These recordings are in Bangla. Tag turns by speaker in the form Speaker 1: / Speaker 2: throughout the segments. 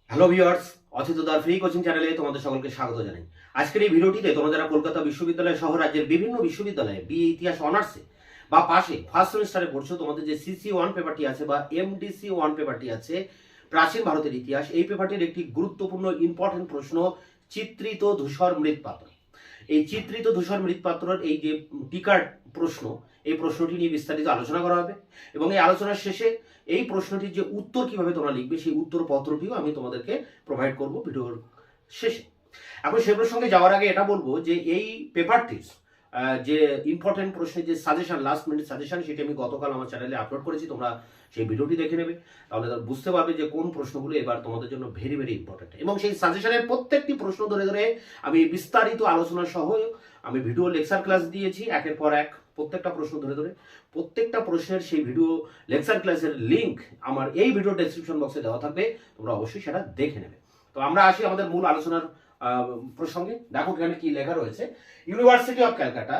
Speaker 1: হ্যালো ভিউয়ার্স, অচিন্তদার ফ্রি কোচিং চ্যানেলে তোমাদের সকলকে স্বাগত জানাই। আজকের এই ভিডিওটিতে তোমরা যারা কলকাতা বিশ্ববিদ্যালয় সহ রাজ্যের বিভিন্ন বিশ্ববিদ্যালয়ে বিএ ইতিহাস অনার্সে বা পাশে ফার্স্ট সেমিস্টারে পড়ছো, তোমাদের যে সিসি ওয়ান পেপারটি আছে বা এমডিসি ওয়ান পেপারটি আছে, প্রাচীন ভারতের ইতিহাস, এই পেপারটির একটি গুরুত্বপূর্ণ ইম্পর্টেন্ট প্রশ্ন চিত্রিত ধূসর মৃৎপাত্র। এই চিত্রিত ধূসর মৃৎপাত্রের এই যে টিকার প্রশ্ন, এই প্রশ্নটি নিয়ে বিস্তারিত আলোচনা করা হবে এবং এই আলোচনার শেষে এই প্রশ্নটির যে উত্তর কিভাবে তোমরা লিখবে সেই উত্তর পত্রটিও আমি তোমাদেরকে প্রোভাইড করব ভিডিওর শেষে। এখন সে প্রসঙ্গে যাওয়ার আগে এটা বলবো যে এই পেপারটির যে ইম্পর্টেন্ট প্রশ্নের যে সাজেশন, লাস্ট মিনিট সাজেশন, সেটি আমি গতকাল আমার চ্যানেলে আপলোড করেছি। তোমরা সেই ভিডিওটি দেখে নেবে, তাহলে বুঝতে পারবে যে কোন প্রশ্নগুলো এবার তোমাদের জন্য ভেরি ভেরি ইম্পর্টেন্ট। এবং সেই সাজেশনের প্রত্যেকটি প্রশ্ন ধরে ধরে আমি বিস্তারিত আলোচনা সহ আমি ভিডিও লেকচার ক্লাস দিয়েছি একের পর এক, প্রত্যেকটা প্রশ্ন ধরে ধরে। প্রত্যেকটা প্রশ্নের সেই ভিডিও লেকচার ক্লাসের লিঙ্ক আমার এই ভিডিও ডেসক্রিপশন বক্সে দেওয়া থাকবে, তোমরা অবশ্যই সেটা দেখে নেবে। তো আমরা আসি আমাদের মূল আলোচনার প্রসঙ্গে। দেখো এখানে কি লেখা রয়েছে। University of Calcutta,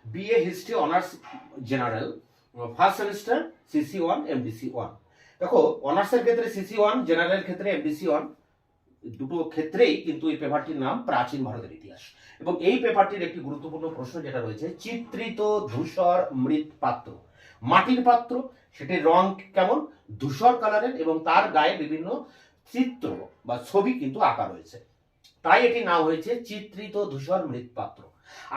Speaker 1: BA history honours general, first semester, CC one, MDC one. দেখো অনার্সের ক্ষেত্রে সিসি ওয়ান, জেনারেল ক্ষেত্রে এমডিসি ওয়ান, দুটো ক্ষেত্রেই কিন্তু এই পেপারটির নাম প্রাচীন ভারতের ইতিহাস। এবং এই পেপারটির একটি গুরুত্বপূর্ণ প্রশ্ন যেটা রয়েছে, চিত্রিত ধূসর মৃৎপাত্র, মাটির পাত্র, সেটির রং কেমন, ধূসর কালারের এবং তার গায়ে বিভিন্ন চিত্র বা ছবি কিন্তু আঁকা রয়েছে, তাই এটি নাম হয়েছে চিত্রিত ধূসর মৃৎপাত্র।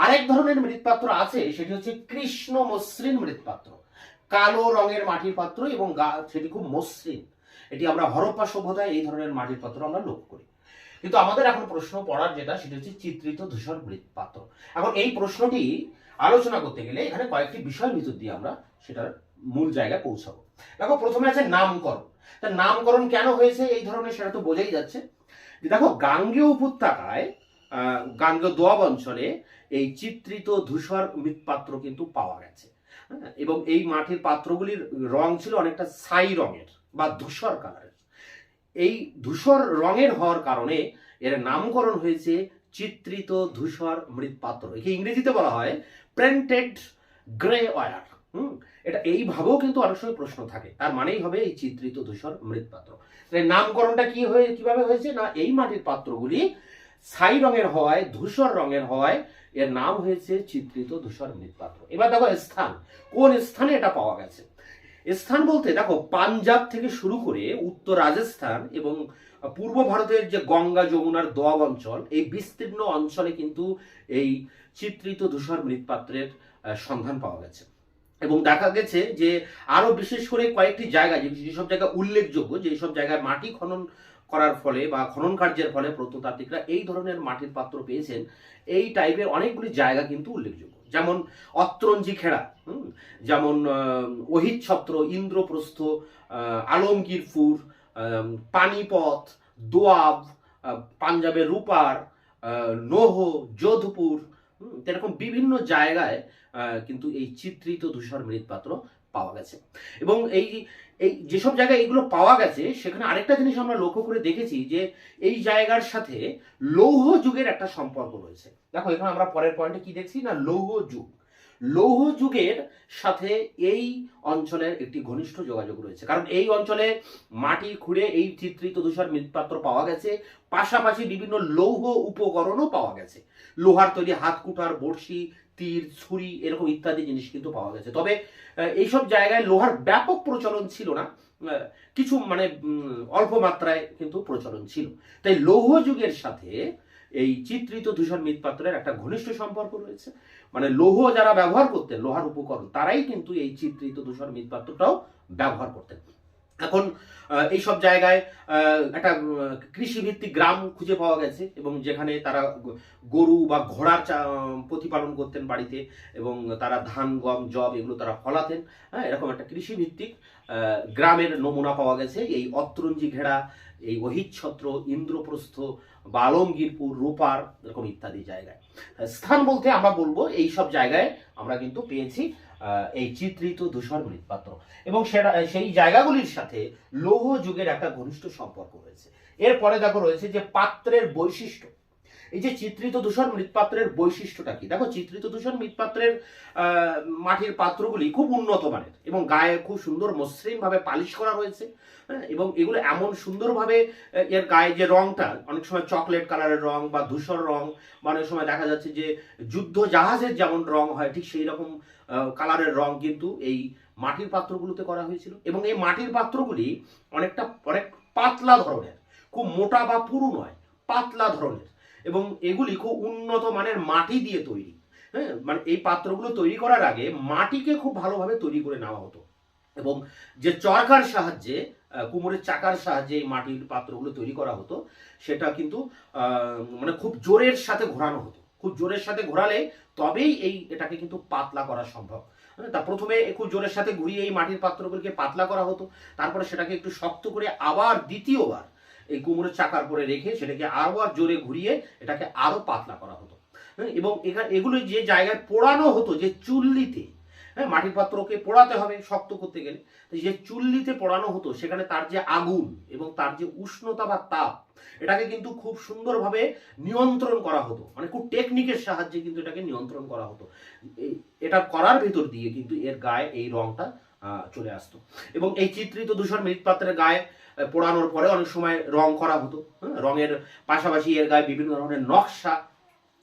Speaker 1: আরেক ধরনের মৃৎপাত্র আছে, সেটি হচ্ছে কৃষ্ণ মসৃণ মৃৎপাত্র, কালো রঙের মাটির পাত্র এবং সেটি খুব মসৃণ। এটি আমরা হরপ্পা সভ্যতায় এই ধরনের মাটির পাত্র আমরা লক্ষ্য করি। কিন্তু আমাদের এখন প্রশ্ন পড়ার যেটা, সেটা হচ্ছে চিত্রিত ধূসর মৃৎপাত্র। এখন এই প্রশ্নটি আলোচনা করতে গেলে এখানে কয়েকটি বিষয়ের ভিতর দিয়ে আমরা সেটার মূল জায়গায় পৌঁছাবো। দেখো প্রথমে আছে নামকরণ। তা নামকরণ কেন হয়েছে এই ধরনের, সেটা তো বোঝাই যাচ্ছে। দেখো গাঙ্গেয় উপত্যকায়, গাঙ্গেয় দোয়াব অঞ্চলে এই চিত্রিত ধূসর মৃৎপাত্র কিন্তু পাওয়া গেছে। এবং এই মাটির পাত্রগুলির রং ছিল অনেকটা ছাই রঙের বা ধূসর কালারের। এই ধূসর রঙের হওয়ার কারণে এর নামকরণ হয়েছে চিত্রিত ধূসর মৃৎপাত্র। একে ইংরেজিতে বলা হয় প্রিন্টেড গ্রে ওয়্যার। এটা এইভাবেও কিন্তু অনেক সময় প্রশ্ন থাকে, তার মানেই হবে এই চিত্রিত ধূসর মৃৎপাত্র। নামকরণটা কিভাবে হয়েছে না, এই মাটির পাত্রগুলি ছাই রঙের হওয়ায়, ধূসর রঙের হওয়ায় এর নাম হয়েছে চিত্রিত ধূসর মৃৎপাত্র। এবার দেখো স্থান, কোন স্থানে এটা পাওয়া গেছে। স্থান বলতে দেখো পাঞ্জাব থেকে শুরু করে উত্তর রাজস্থান এবং পূর্ব ভারতের যে গঙ্গা যমুনার দোয়াব অঞ্চল, এই বিস্তীর্ণ অঞ্চলে কিন্তু এই চিত্রিত ধূসর মৃৎপাত্রের সন্ধান পাওয়া গেছে। এবং দেখা গেছে যে আরো বিশেষ করে কয়েকটি জায়গা, যেসব জায়গা উল্লেখযোগ্য, যেসব জায়গায় মাটি খনন করার ফলে বা খনন কার্যের ফলে প্রত্নতাত্ত্বিকরা এই ধরনের মাটির পাত্র পেয়েছেন, এই টাইপের অনেকগুলি জায়গা কিন্তু উল্লেখযোগ্য। যেমন অত্রঞ্জি খেড়া, যেমন ওহিত ছত্র, ইন্দ্রপ্রস্থ, আলমগীরপুর, পানিপথ, দোয়াব, পাঞ্জাবের রূপার, নোহ, যোধপুর, এরকম বিভিন্ন জায়গায় কিন্তু এই চিত্রিত ধূসর মৃৎপাত্র পাওয়া গেছে। এবং এই এই যেসব জায়গায় এগুলো পাওয়া গেছে, সেখানে আরেকটা জিনিস আমরা লক্ষ্য করে দেখেছি যে এই জায়গার সাথে লৌহ যুগের একটা সম্পর্ক রয়েছে। দেখো এখানে আমরা পরের পয়েন্টে কি দেখছি না, লৌহ যুগ। লৌহ যুগের সাথে এই অঞ্চলের একটি ঘনিষ্ঠ যোগাযোগ রয়েছে, কারণ এই অঞ্চলে মাটি খুঁড়ে এই চিত্রিত ধূসর মৃৎপাত্র পাওয়া গেছে, পাশাপাশি বিভিন্ন লৌহ উপকরণও পাওয়া গেছে। লোহার তৈরি হাতকুটার, বড়শি, তীর, ছুরি, এরকম ইত্যাদি জিনিস কিন্তু পাওয়া গেছে। তবে এইসব জায়গায় লোহার ব্যাপক প্রচলন ছিল না, কিছু মানে অল্প মাত্রায় কিন্তু প্রচলন ছিল। তাই লৌহ যুগের সাথে এই চিত্রিত ধূসর মৃৎপাত্রের একটা ঘনিষ্ঠ সম্পর্ক রয়েছে। মানে লৌহ যারা ব্যবহার করতেন, লোহার উপকরণ, তারাই কিন্তু এই চিত্রিত ধূসর মৃৎপাত্রটাও ব্যবহার করতেন। এখন এইসব জায়গায় একটা কৃষিভিত্তিক গ্রাম খুঁজে পাওয়া গেছে, এবং যেখানে তারা গরু বা ঘোড়ার প্রতিপালন করতেন বাড়িতে, এবং তারা ধান, গম, যব এগুলো তারা ফলাতেন। হ্যাঁ, এরকম একটা কৃষিভিত্তিক গ্রামের নমুনা পাওয়া গেছে এই অত্রঞ্জি ঘেরা, এই ওহিত ছত্র, ইন্দ্রপ্রস্থ বা আলমগীরপুর, রূপার, এরকম ইত্যাদি জায়গায়। স্থান বলতে আমরা বলবো এই সব জায়গায় আমরা কিন্তু পেয়েছি এই চিত্রিত ধূসর মৃৎপাত্র, এবং সেটা সেই জায়গাগুলির সাথে লৌহ যুগের একটা ঘনিষ্ঠ সম্পর্ক রয়েছে। এরপরে দেখো রয়েছে যে পাত্রের বৈশিষ্ট্য। এই যে চিত্রিত ধূসর মৃৎপাত্রের বৈশিষ্ট্যটা কি? দেখো, চিত্রিত ধূসর মৃৎপাত্রের মাটির পাত্রগুলি খুব উন্নত মানের এবং গায়ে খুব সুন্দর মসৃণ ভাবে পালিশ করা রয়েছে। হ্যাঁ, এবং এগুলো এমন সুন্দরভাবে এর গায়ে যে রংটা, অনেক সময় চকলেট কালারের রং বা ধূসর রং, বা অনেক সময় দেখা যাচ্ছে যে যুদ্ধ জাহাজের যেমন রং হয় ঠিক সেই রকম কালারের রং কিন্তু এই মাটির পাত্রগুলোতে করা হয়েছিল। এবং এই মাটির পাত্রগুলি অনেক পাতলা ধরনের, খুব মোটা বা পুরু নয়, পাতলা ধরনের, এবং এগুলি খুব উন্নত মানের মাটি দিয়ে তৈরি। হ্যাঁ, মানে এই পাত্রগুলো তৈরি করার আগে মাটিকে খুব ভালোভাবে তৈরি করে নেওয়া হতো, এবং যে চরকার সাহায্যে, কুমোরের চাকার সাহায্যে এই মাটির পাত্রগুলো তৈরি করা হতো, সেটা কিন্তু মানে খুব জোরের সাথে ঘোরানো হতো। খুব জোরের সাথে ঘোরালে তবেই এটাকে কিন্তু পাতলা করা সম্ভব। তা প্রথমে খুব জোরের সাথে ঘুরিয়ে এই মাটির পাত্রগুলোকে পাতলা করা হতো, তারপরে সেটাকে একটু শক্ত করে আবার দ্বিতীয়বার এই কুমোরের চাকার পরে রেখে সেটাকে আবার জোরে ঘুরিয়ে এটাকে আরো পাতলা করা হতো। এবং এগুলো যে জায়গায় পোড়ানো হতো, যে চুল্লিতে, হ্যাঁ, মাটির পাত্রকে পোড়াতে হবে শক্ত করতে গেলে, যে চুল্লিতে পোড়ানো হতো সেখানে তার যে আগুন এবং তার যে উষ্ণতা বা তাপ, এটাকে কিন্তু খুব সুন্দরভাবে নিয়ন্ত্রণ করা হতো। মানে খুব টেকনিকের সাহায্যে কিন্তু এটাকে নিয়ন্ত্রণ করা হতো। এটা করার ভিতর দিয়ে কিন্তু এর গায়ে এই রংটা চলে আসতো। এবং এই চিত্রিত ধূসর মৃৎপাত্রের গায়ে পোড়ানোর পরে অনেক সময় রং করা হতো। রঙের পাশাপাশি এর গায়ে বিভিন্ন ধরনের নকশা,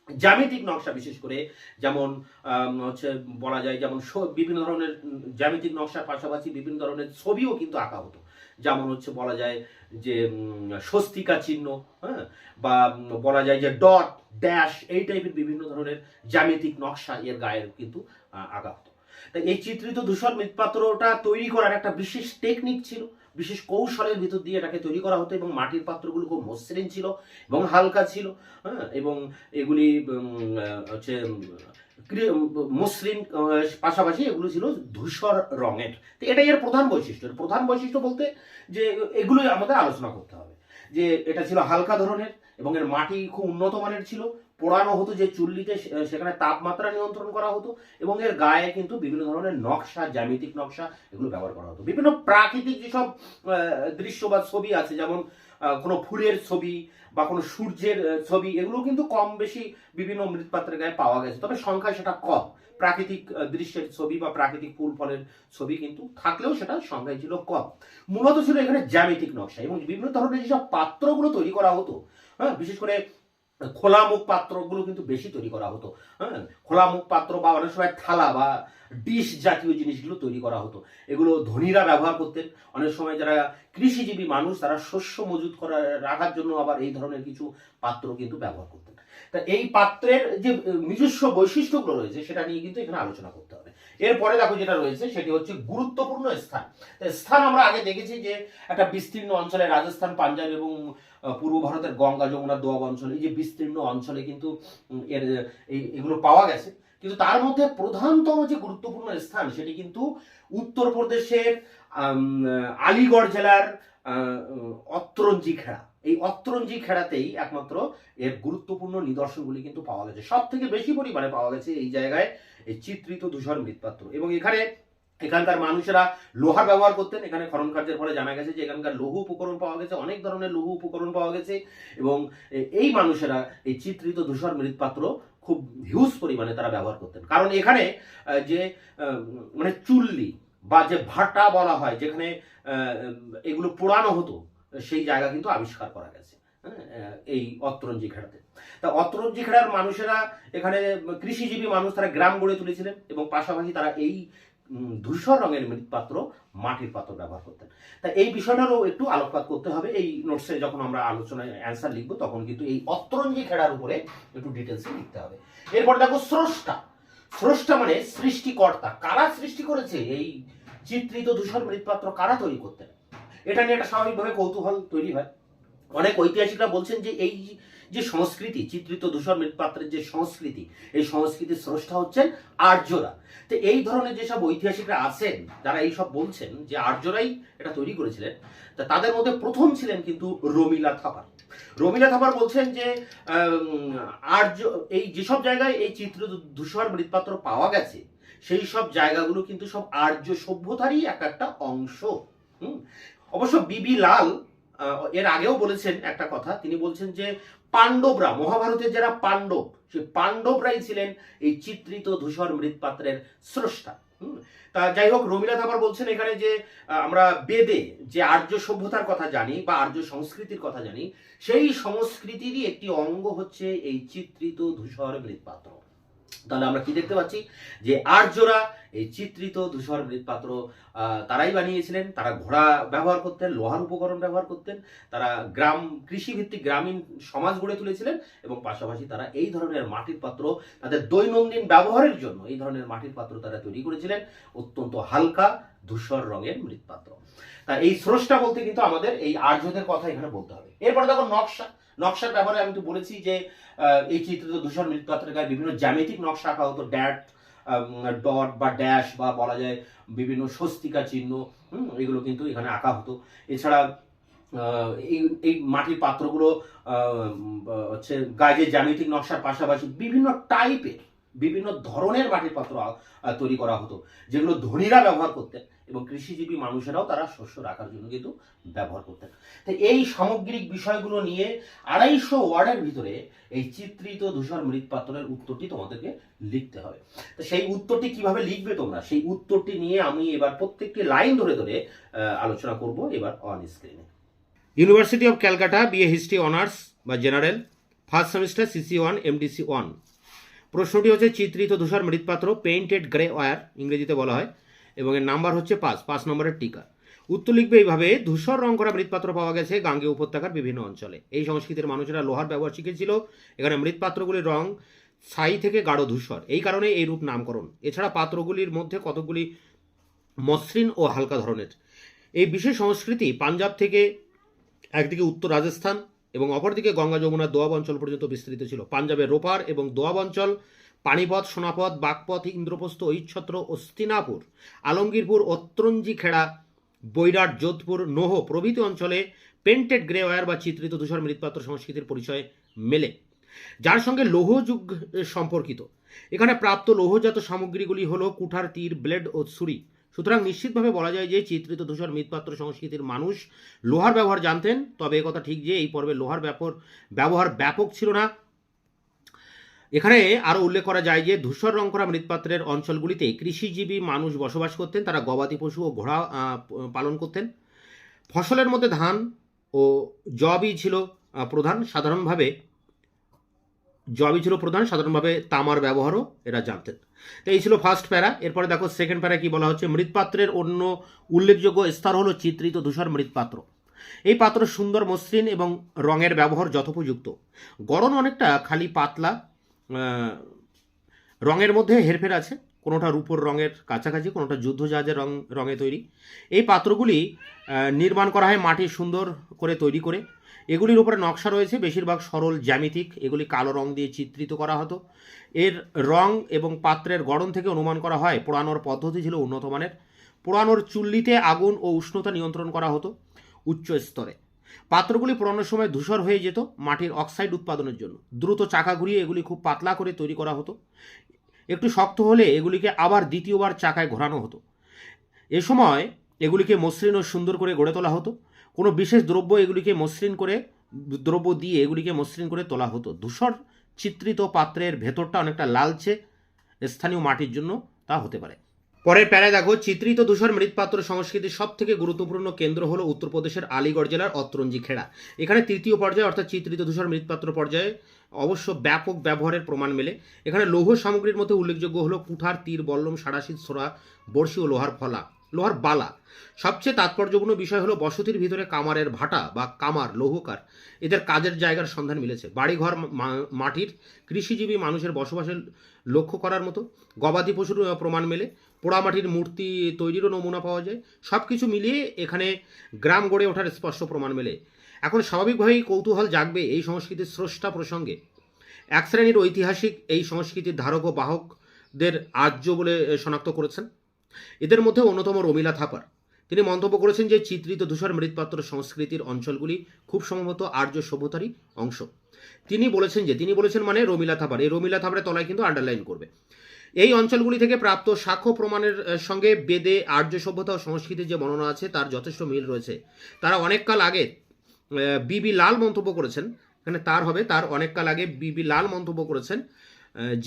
Speaker 1: জ্যামিতিক নকশা, বিশেষ করে যেমন হচ্ছে বলা যায়, যেমন বিভিন্ন ধরনের জ্যামিতিক নকশার পাশাপাশি বিভিন্ন ধরনের ছবিও কিন্তু আঁকা হতো। যেমন হচ্ছে বলা যায় যে স্বস্তিকা চিহ্ন, হ্যাঁ, বা বলা যায় যে ডট, ড্যাশ, এই টাইপের বিভিন্ন ধরনের জ্যামিতিক নকশা এর গায়ের কিন্তু আঁকা হতো। তাই এই চিত্রিত ধূসর মৃৎপাত্রটা তৈরি করার একটা বিশেষ টেকনিক ছিল, বিশেষ কৌশলের ভিতর দিয়ে এটাকে তৈরি করা হতো, এবং মাটির পাত্রগুলো খুব মসৃণ ছিল এবং হালকা ছিল। হ্যাঁ, এবং এগুলি হচ্ছে মসৃণ, পাশাপাশি এগুলো ছিল ধূসর রঙের। তো এটাই এর প্রধান বৈশিষ্ট্য। প্রধান বৈশিষ্ট্য বলতে যে এগুলোই আমাদের আলোচনা করতে হবে, যে এটা ছিল হালকা ধরনের এবং এর মাটি খুব উন্নত মানের ছিল, পোড়ানো হতো যে চুল্লিতে, সেখানে তাপমাত্রা নিয়ন্ত্রণ করা হতো, এবং এর গায়ে কিন্তু বিভিন্ন ধরনের নকশা, জ্যামিতিক নকশা, এগুলো ব্যবহার করা হতো। বিভিন্ন প্রাকৃতিক যেসব দৃশ্য বা ছবি আছে, যেমন কোনো ফুলের ছবি বা কোনো সূর্যের ছবি, এগুলো কিন্তু কম বেশি বিভিন্ন মৃৎপাত্রের গায়ে পাওয়া গেছে, তবে সংখ্যায় সেটা কম। প্রাকৃতিক দৃশ্যের ছবি বা প্রাকৃতিক ফুল ফলের ছবি কিন্তু থাকলেও সেটা সংখ্যায় ছিল কম। মূলত ছিল এখানে জ্যামিতিক নকশা, এবং বিভিন্ন ধরনের যেসব পাত্রগুলো তৈরি করা হতো, হ্যাঁ, বিশেষ করে খোলা মুখ পাত্রগুলো কিন্তু বেশি তৈরি করা হতো। হ্যাঁ, খোলা মুখ পাত্র বা অনেক সময় থালা বা ডিশ জাতীয় জিনিসগুলো তৈরি করা হতো। এগুলো ধনীরা ব্যবহার করতেন। অনেক সময় যারা কৃষিজীবী মানুষ, তারা শস্য মজুত করা রাখার জন্য আবার এই ধরনের কিছু পাত্র কিন্তু ব্যবহার করতেন। তা এই পাত্রের যে নিজস্ব বৈশিষ্ট্যগুলো রয়েছে সেটা নিয়ে কিন্তু এখানে আলোচনা করতে হবে। এরপরে দেখো যেটা রয়েছে সেটি হচ্ছে গুরুত্বপূর্ণ স্থান। স্থান আমরা আগে দেখেছি যে একটা বিস্তীর্ণ অঞ্চলে, রাজস্থান, পাঞ্জাব এবং পূর্ব ভারতের গঙ্গা, যমুনা, দোয়াব অঞ্চলে, এই যে বিস্তীর্ণ অঞ্চলে কিন্তু এর এগুলো পাওয়া গেছে। কিন্তু তার মধ্যে প্রধানতম যে গুরুত্বপূর্ণ স্থান সেটি কিন্তু উত্তরপ্রদেশের আলিগড় জেলার অত্রঞ্জি খেড়া। এই অত্রঞ্জি খেড়াতেই একমাত্র এর গুরুত্বপূর্ণ নিদর্শনগুলি কিন্তু পাওয়া গেছে। সব থেকে বেশি পরিমাণে পাওয়া গেছে এই জায়গায় এই চিত্রিত ধূসর মৃৎপাত্র। এবং এখানকার মানুষেরা লোহার ব্যবহার করতেন। এখানে খনন কার্যের ফলে জানা গেছে যে এখানকার লৌহ উপকরণ পাওয়া গেছে, অনেক ধরনের লৌহ উপকরণ পাওয়া গেছে, এবং এই মানুষেরা এই চিত্রিত ধূসর মৃৎপাত্র খুব হিউজ পরিমাণে তারা ব্যবহার করতেন। কারণ এখানে যে মানে চুল্লি বা যে ভাটা বলা হয়, যেখানে এগুলো পোড়ানো হতো, সেই জায়গা কিন্তু আবিষ্কার করা গেছে এই অত্রঞ্জি খেড়াতে। তা অত্রঞ্জি খেড়ার মানুষেরা এখানে কৃষিজীবী মানুষ, তারা গ্রাম গড়ে তুলেছিলেন, এবং পাশাপাশি তারা এই ধূসর রঙের মৃৎপাত্র, মাটির পাত্র ব্যবহার করতেন। তা এই বিষয়টারও একটু আলোকপাত করতে হবে। এই নোটসে যখন আমরা আলোচনায় অ্যান্সার লিখবো তখন কিন্তু এই অত্রঞ্জি খেড়ার উপরে একটু ডিটেলসে লিখতে হবে। এরপর দেখো স্রষ্টা। স্রষ্টা মানে সৃষ্টিকর্তা। কারা সৃষ্টি করেছে এই চিত্রিত ধূসর মৃৎপাত্র, কারা তৈরি করতেন, এটা নিয়ে একটা স্বাভাবিকভাবে কৌতূহল তৈরি হয়। অনেক ঐতিহাসিকরা বলছেন যে এই যে সংস্কৃতি, চিত্রিত ধূসর মৃৎপাত্রের যে সংস্কৃতি, এই সংস্কৃতির স্রষ্টা হচ্ছেন আর্যরা। তো এই ধরনের যেসব ঐতিহাসিকরা আছেন যারা এই সব বলছেন যে আর্যরাই এটা তৈরি করেছিলেন, তা তাদের মধ্যে প্রথম ছিলেন কিন্তু রমিলা থাপার। রমিলা থাপার বলছেন যে আর্য, এই যেসব জায়গায় এই চিত্রিত ধূসর মৃৎপাত্র পাওয়া গেছে সেই সব জায়গাগুলো কিন্তু সব আর্য সভ্যতারই একটা অংশ। অবশ্য বিবি লাল এর আগেও বলেছেন একটা কথা, তিনি বলছেন যে পাণ্ডবরা, মহাভারতের যারা পাণ্ডব, সেই পাণ্ডবরাই ছিলেন এই চিত্রিত ধূসর মৃৎপাত্রের স্রষ্টা। তা যাই হোক, রমিলা থাপার বলছেন এখানে যে আমরা বেদে যে আর্য সভ্যতার কথা জানি বা আর্য সংস্কৃতির কথা জানি, সেই সংস্কৃতিরই একটি অঙ্গ হচ্ছে এই চিত্রিত ধূসর মৃৎপাত্র। তাহলে আমরা কি দেখতে পাচ্ছি যে আর্যরা এই চিত্রিত ধূসর মৃৎপাত্র তারাই বানিয়েছিলেন। তারা ঘোড়া ব্যবহার করতেন, লোহার উপকরণ ব্যবহার করতেন, তারা কৃষিভিত্তিক গ্রামীণ সমাজ গড়ে তুলেছিলেন এবং পাশাপাশি তারা এই ধরনের মাটির পাত্র তাদের দৈনন্দিন ব্যবহারের জন্য এই ধরনের মাটির পাত্র তারা তৈরি করেছিলেন, অত্যন্ত হালকা ধূসর রঙের মৃৎপাত্র। তা এই স্রষ্টা বলতে কিন্তু আমাদের এই আর্যদের কথা এখানে বলতে হবে। এরপরে দেখো নকশার ব্যাপারে আমি তো বলেছি যে এই চিত্রিত ধূসর মৃৎপাত্রের গায়ে বিভিন্ন জ্যামিতিক নকশা আঁকা হতো, ডট বা ড্যাশ বা বলা যায় বিভিন্ন স্বস্তিকা চিহ্ন, এগুলো কিন্তু এখানে আঁকা হতো। এছাড়া এই মাটির পাত্রগুলো হচ্ছে গায়ে যে জ্যামিতিক নকশার পাশাপাশি বিভিন্ন ধরনের মাটির পাত্র তৈরি করা হতো, যেগুলো ধনীরা ব্যবহার করতেন এবং কৃষিজীবী মানুষেরাও তারা শস্য রাখার জন্য কিন্তু ব্যবহার করতেন। তো এই সামগ্রিক বিষয়গুলো নিয়ে 250 ওয়ার্ডের ভিতরে এই চিত্রিত ধূসর মৃৎপাত্রের উত্তরটি তোমাদেরকে লিখতে হবে। তো সেই উত্তরটি কিভাবে লিখবে তোমরা, সেই উত্তরটি নিয়ে আমি এবার প্রত্যেকটি লাইন ধরে ধরে আলোচনা করব এবার অন স্ক্রিনে। University of Calcutta BA history honours বা general, first semester, CC1 MDC 1। প্রশ্নটি হচ্ছে চিত্রিত ধূসর মৃৎপাত্র, পেইন্টেড গ্রে ওয়্যার ইংরেজিতে বলা হয়, এবং এর নাম্বার হচ্ছে 5 নম্বরের টিকা। উত্তর লিখবে এইভাবে: ধূসর রং করা মৃৎপাত্র পাওয়া গেছে গাঙ্গেয় উপত্যকার বিভিন্ন অঞ্চলে। এই সংস্কৃতির মানুষেরা লোহার ব্যবহার শিখেছিল। এখানে মৃৎপাত্রগুলির রং ছাই থেকে গাঢ় ধূসর, এই কারণে এই রূপ নামকরণ। এছাড়া পাত্রগুলির মধ্যে কতকগুলি মসৃণ ও হালকা ধরনের। এই বিশেষ সংস্কৃতি পাঞ্জাব থেকে একদিকে উত্তর রাজস্থান এবং অপরদিকে গঙ্গা যমুনা দোয়াব অঞ্চল পর্যন্ত বিস্তৃত ছিল। পাঞ্জাবের রোপার এবং দোয়াব অঞ্চল, পানিপথ, সোনাপথ, বাগপথ, ইন্দ্রপ্রস্থ, ঐচ্ছত্র, অস্তিনাপুর, আলমগীরপুর, অত্রঞ্জি খেড়া, বৈরাট, যোধপুর, নোহ প্রভৃতি অঞ্চলে পেন্টেড গ্রে ওয়্যার বা চিত্রিত ধূসর মৃৎপাত্র সংস্কৃতির পরিচয় মেলে, যার সঙ্গে লৌহযুগ সম্পর্কিত। এখানে প্রাপ্ত লৌহজাত সামগ্রীগুলি হলো কুঠার, তীর, ব্লেড ও ছুরি। সুতরাং নিশ্চিতভাবে বলা যায় যে চিত্রিত ধূসর মৃৎপাত্র সংস্কৃতির মানুষ লোহার ব্যবহার জানতেন। তবে একথা ঠিক যে এই পর্বে লোহার ব্যবহার ব্যাপক ছিল না। এখানে আরও উল্লেখ করা যায় যে ধূসর রং করা মৃৎপাত্রের অঞ্চলগুলিতে কৃষিজীবী মানুষ বসবাস করতেন। তারা গবাদি পশু ও ঘোড়া পালন করতেন। ফসলের মধ্যে ধান ও জবই ছিল প্রধান। সাধারণভাবে তামার ব্যবহারও এরা জানতেন। তো এই ছিল ফার্স্ট প্যারা। এরপরে দেখো সেকেন্ড প্যারা কি বলা হচ্ছে: মৃৎপাত্রের অন্য উল্লেখযোগ্য স্তর হলো চিত্রিত ধূসর মৃৎপাত্র। এই পাত্র সুন্দর, মসৃণ এবং রঙের ব্যবহার যথোপযুক্ত। গড়ন অনেকটা খালি পাতলা, রঙের মধ্যে হেরফের আছে, কোনোটা রূপোর রঙের কাছাকাছি, কোনোটা যুদ্ধজাহাজের রঙে তৈরি। এই পাত্রগুলি নির্মাণ করা হয় মাটি সুন্দর করে তৈরি করে। এগুলির উপরে নকশা রয়েছে, বেশিরভাগ সরল জ্যামিতিক। এগুলি কালো রং দিয়ে চিত্রিত করা হতো। এর রং এবং পাত্রের গড়ন থেকে অনুমান করা হয় পোড়ানোর পদ্ধতি ছিল উন্নত মানের। পোড়ানোর চুল্লিতে আগুন ও উষ্ণতা নিয়ন্ত্রণ করা হতো উচ্চ স্তরে। পাত্রগুলি পোড়ানোর সময় ধূসর হয়ে যেত মাটির অক্সাইড উৎপাদনের জন্য। দ্রুত চাকা ঘুরিয়ে এগুলি খুব পাতলা করে তৈরি করা হতো। একটু শক্ত হলে এগুলিকে আবার দ্বিতীয়বার চাকায় ঘোরানো হতো। এ সময় এগুলিকে মসৃণ ও সুন্দর করে গড়ে তোলা হতো। কোনো বিশেষ দ্রব্য দিয়ে এগুলিকে মসৃণ করে তোলা হতো। ধূসর চিত্রিত পাত্রের ভেতরটা অনেকটা লালচে, স্থানীয় মাটির জন্য তা হতে পারে। পরের প্যারায় দেখো: চিত্রিত ধূসর মৃৎপাত্র সংস্কৃতির সব থেকে গুরুত্বপূর্ণ কেন্দ্র হলো উত্তরপ্রদেশের আলিগড় জেলার অত্রঞ্জি খেড়া। এখানে তৃতীয় পর্যায়ে অর্থাৎ চিত্রিত ধূসর মৃৎপাত্র পর্যায়ে অবশ্য ব্যাপক ব্যবহারের প্রমাণ মেলে। এখানে লৌহ সামগ্রীর মধ্যে উল্লেখযোগ্য হলো কুঠার, তীর, বল্লম, সাঁড়াশি, ছোরা, বড়শি ও লোহার বালা। সবচেয়ে তাৎপর্যপূর্ণ বিষয় হলো বসতির ভিতরে কামারের ভাটা বা কামার, লৌহকার, এদের কাজের জায়গার সন্ধান মিলেছে। বাড়িঘর মাটির, কৃষিজীবী মানুষের বসবাসের লক্ষ্য করার মতো। গবাদি পশুর প্রমাণ মেলে। পোড়ামাটির মূর্তি তৈরিরও নমুনা পাওয়া যায়। সব কিছু মিলিয়ে এখানে গ্রাম গড়ে ওঠার স্পষ্ট প্রমাণ মেলে। এখন স্বাভাবিকভাবেই কৌতূহল জাগবে এই সংস্কৃতির স্রষ্টা প্রসঙ্গে। এক শ্রেণীর ঐতিহাসিক এই সংস্কৃতির ধারক ও বাহকদের আর্য বলে শনাক্ত করেছেন। এদের মধ্যে অন্যতম রমিলা থাপার। তিনি মন্তব্য করেছেন যে চিত্রিত ধূসর মৃৎপাত্র সংস্কৃতির অঞ্চলগুলি খুব সম্ভবত আর্য সভ্যতারই অংশ। তিনি বলেছেন মানে রমিলা থাপার। এই রমিলা থাপারের তলায় কিন্তু আন্ডারলাইন করবে। এই অঞ্চলগুলি থেকে প্রাপ্ত সাক্ষ্য প্রমাণের সঙ্গে বেদে আর্য সভ্যতা ও সংস্কৃতির যে বর্ণনা আছে তার যথেষ্ট মিল রয়েছে। তারা অনেক কাল আগে বিবি লাল মন্তব্য করেছেন এখানে তার হবে, তার অনেক কাল আগে বিবি লাল মন্তব্য করেছেন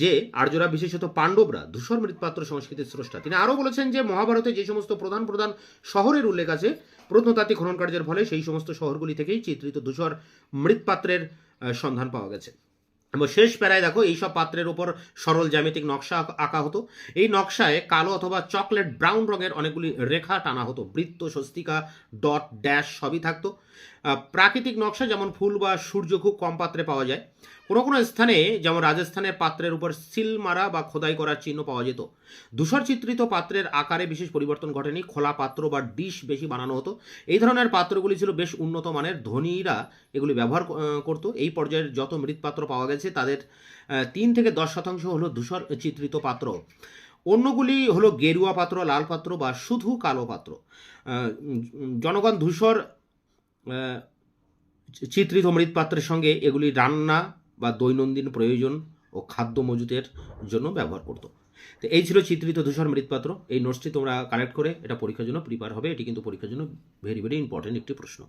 Speaker 1: যে আর্যরা বিশেষত পাণ্ডবরা ধূসর মৃৎপাত্র সংস্কৃতির স্রষ্টা। তিনি আরও বলেছেন যে মহাভারতে যে সমস্ত প্রধান প্রধান শহরের উল্লেখ আছে প্রত্নতাত্ত্বিক খনন কার্যের ফলে সেই সমস্ত শহরগুলি থেকেই চিত্রিত ধূসর মৃৎপাত্রের সন্ধান পাওয়া গেছে। এবং শেষ প্যারায় দেখো এইসব পাত্রের উপর সরল জ্যামিতিক নকশা আঁকা হতো। এই নকশায় কালো অথবা চকলেট ব্রাউন রঙের অনেকগুলি রেখা টানা হতো, বৃত্ত, স্বস্তিকা, ডট, ড্যাশ সবই থাকতো। প্রাকৃতিক নকশা যেমন ফুল বা সূর্য খুব কম পাত্রে পাওয়া যায়। কোনো কোনো স্থানে যেমন রাজস্থানের পাত্রের উপর সিল মারা বা খোদাই করার চিহ্ন পাওয়া যেত। ধূসর চিত্রিত পাত্রের আকারে বিশেষ পরিবর্তন ঘটেনি, খোলা পাত্র বা ডিশ বেশি বানানো হতো। এই ধরনের পাত্রগুলি ছিল বেশ উন্নত মানের, ধনীরা এগুলি ব্যবহার করত। এই পর্যায়ের যত মৃৎপাত্র পাওয়া গেছে তাদের 3 থেকে 10% হলো ধূসর চিত্রিত পাত্র। অন্যগুলি হলো গেরুয়া পাত্র, লাল পাত্র বা শুধু কালো পাত্র। জনগণ ধূসর চিত্রিত মৃৎপাত্রের সঙ্গে এগুলি রান্না বা দৈনন্দিন প্রয়োজন ও খাদ্য মজুতের জন্য ব্যবহার করত। তো এই ছিল চিত্রিত ধূসর মৃৎপাত্র। এই নোটসটি তোমরা কালেক্ট করে এটা পরীক্ষার জন্য প্রিপেয়ার হবে। এটি কিন্তু পরীক্ষার জন্য ভেরি ভেরি ইম্পর্টেন্ট একটি প্রশ্ন।